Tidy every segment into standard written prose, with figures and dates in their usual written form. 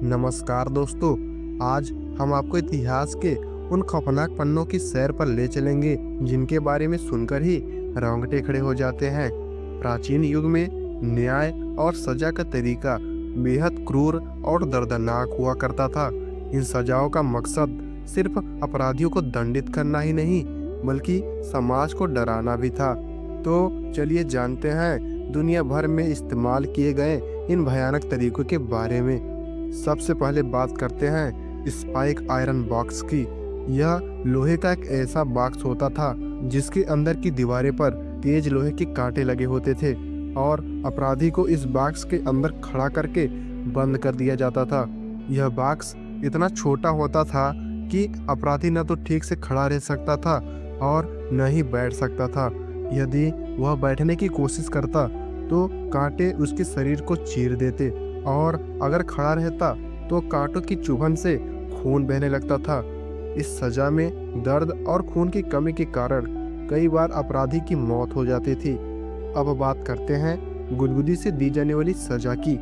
नमस्कार दोस्तों। आज हम आपको इतिहास के उन खौफनाक पन्नों की सैर पर ले चलेंगे जिनके बारे में सुनकर ही रोंगटे खड़े हो जाते हैं। प्राचीन युग में न्याय और सजा का तरीका बेहद क्रूर और दर्दनाक हुआ करता था। इन सजाओं का मकसद सिर्फ अपराधियों को दंडित करना ही नहीं बल्कि समाज को डराना भी था। तो चलिए जानते हैं दुनिया भर में इस्तेमाल किए गए इन भयानक तरीकों के बारे में। सबसे पहले बात करते हैं स्पाइक आयरन बॉक्स की। यह लोहे का एक ऐसा बॉक्स होता था जिसके अंदर की दीवारें पर तेज लोहे के कांटे लगे होते थे और अपराधी को इस बॉक्स के अंदर खड़ा करके बंद कर दिया जाता था। यह बॉक्स इतना छोटा होता था कि अपराधी न तो ठीक से खड़ा रह सकता था और न ही बैठ सकता था। यदि वह बैठने की कोशिश करता तो कांटे उसके शरीर को चीर देते और अगर खड़ा रहता तो कांटों की चुभन से खून बहने लगता था। इस सजा में दर्द और खून की कमी के कारण कई बार अपराधी की मौत हो जाती थी। अब बात करते हैं गुदगुदी से दी जाने वाली सजा की।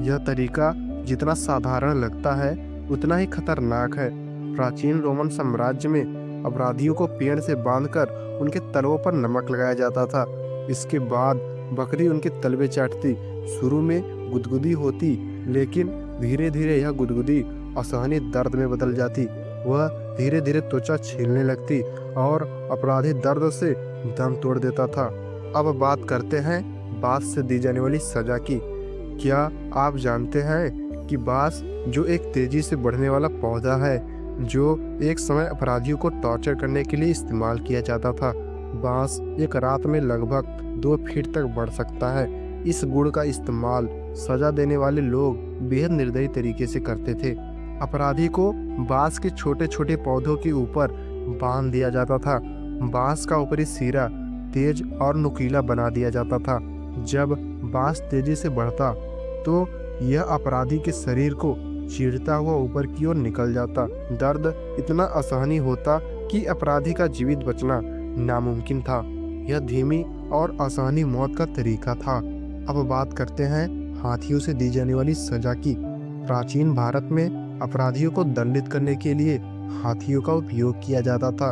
यह तरीका जितना साधारण लगता है उतना ही खतरनाक है। प्राचीन रोमन साम्राज्य में अपराधियों को पेड़ से बांधकर उनके तलवों पर नमक लगाया जाता था। इसके बाद बकरी उनके तलवे चाटती। शुरू में गुदगुदी होती लेकिन धीरे धीरे यह गुदगुदी असहनीय दर्द में बदल जाती। वह धीरे धीरे त्वचा छीलने लगती और अपराधी दर्द से दम तोड़ देता था। अब बात करते हैं बांस से दी जाने वाली सजा की। क्या आप जानते हैं कि बांस जो एक तेजी से बढ़ने वाला पौधा है जो एक समय अपराधियों को टॉर्चर करने के लिए इस्तेमाल किया जाता था। बांस एक रात में लगभग 2 फीट तक बढ़ सकता है। इस गुण का इस्तेमाल सजा देने वाले लोग बेहद निर्दयी तरीके से करते थे। अपराधी को बांस के छोटे छोटे पौधों के ऊपर बांध दिया जाता था। बांस का ऊपरी सिरा तेज और नुकीला बना दिया जाता था। जब बांस तेजी से बढ़ता तो यह अपराधी के शरीर को चीरता हुआ ऊपर की ओर निकल जाता। दर्द इतना असहनीय होता कि अपराधी का जीवित बचना नामुमकिन था। यह धीमी और असहनीय मौत का तरीका था। अब बात करते हैं हाथियों से दी जाने वाली सजा की। प्राचीन भारत में अपराधियों को दंडित करने के लिए हाथियों का उपयोग किया जाता था।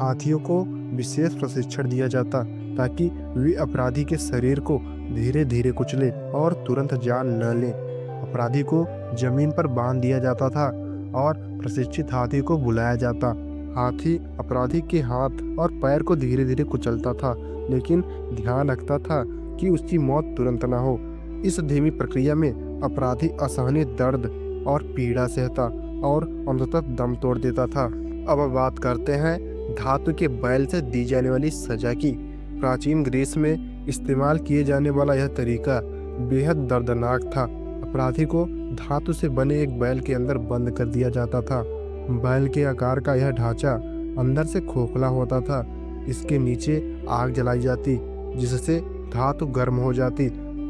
हाथियों को विशेष प्रशिक्षण दिया जाता ताकि वे अपराधी के शरीर को धीरे धीरे कुचले और तुरंत जान न लें। अपराधी को जमीन पर बांध दिया जाता था और प्रशिक्षित हाथी को बुलाया जाता। हाथी अपराधी के हाथ और पैर को धीरे धीरे कुचलता था लेकिन ध्यान रखता था कि उसकी मौत तुरंत न हो। इस धीमी प्रक्रिया में अपराधी असहनीय दर्द और पीड़ा सहता और अंततः दम तोड़ देता था। अब बात करते हैं धातु के बैल से दी जाने वाली सजा की। प्राचीन ग्रीस में इस्तेमाल किए जाने वाला यह तरीका बेहद दर्दनाक था। अपराधी को धातु से बने एक बैल के अंदर बंद कर दिया जाता था। बैल के आकार का यह ढांचा अंदर से खोखला होता था। इसके नीचे आग जलाई जाती जिससे धातु गर्म हो जाती।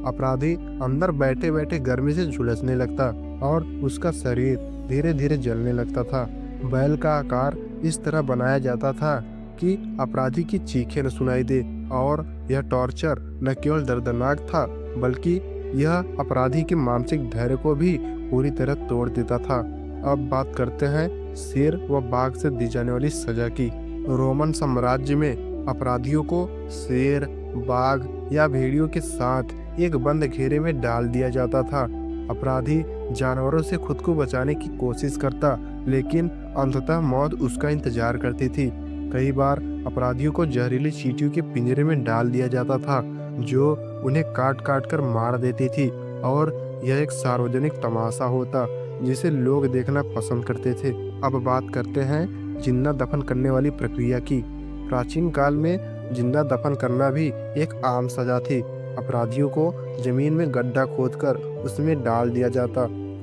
अपराधी अंदर बैठे बैठे गर्मी से झुलसने लगता और उसका शरीर धीरे धीरे जलने लगता था। बैल का आकार इस तरह बनाया जाता था कि अपराधी की चीखें न सुनाई दे और यह टॉर्चर न केवल दर्दनाक था बल्कि यह अपराधी के मानसिक धैर्य को भी पूरी तरह तोड़ देता था। अब बात करते हैं शेर व बाघ से दी जाने वाली सजा की। रोमन साम्राज्य में अपराधियों को शेर, बाघ या भेड़ियों के साथ एक बंद घेरे में डाल दिया जाता था। अपराधी जानवरों से खुद को बचाने की कोशिश करता लेकिन अंततः मौत उसका इंतजार करती थी। कई बार अपराधियों को जहरीली चींटियों के पिंजरे में डाल दिया जाता था जो उन्हें काट काट कर मार देती थी और यह एक सार्वजनिक तमाशा होता जिसे लोग देखना पसंद करते थे। अब बात करते हैं जिंदा दफन करने वाली प्रक्रिया की। प्राचीन काल में जिंदा दफन करना भी एक आम सजा थी। अपराधियों को जमीन में गड्ढा खोदकर उसमें डाल दिया जाता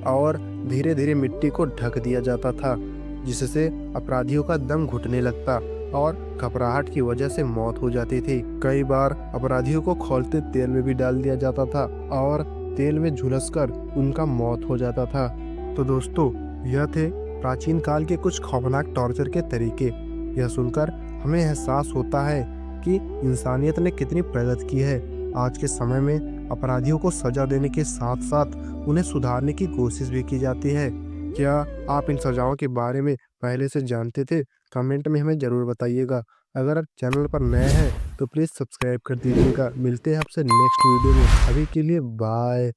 और धीरे धीरे मिट्टी को ढक दिया जाता था जिससे अपराधियों का दम घुटने लगता और घबराहट की वजह से मौत हो जाती थी। कई बार अपराधियों को खौलते तेल में भी डाल दिया जाता था और तेल में झुलसकर उनका मौत हो जाता था। तो दोस्तों, यह थे प्राचीन काल के कुछ खौफनाक टॉर्चर के तरीके। यह सुनकर हमें एहसास होता है कि इंसानियत ने कितनी प्रगति की है। आज के समय में अपराधियों को सजा देने के साथ साथ उन्हें सुधारने की कोशिश भी की जाती है। क्या आप इन सजाओं के बारे में पहले से जानते थे? कमेंट में हमें ज़रूर बताइएगा। अगर आप चैनल पर नए हैं तो प्लीज़ सब्सक्राइब कर दीजिएगा। मिलते हैं आपसे नेक्स्ट वीडियो में। अभी के लिए बाय।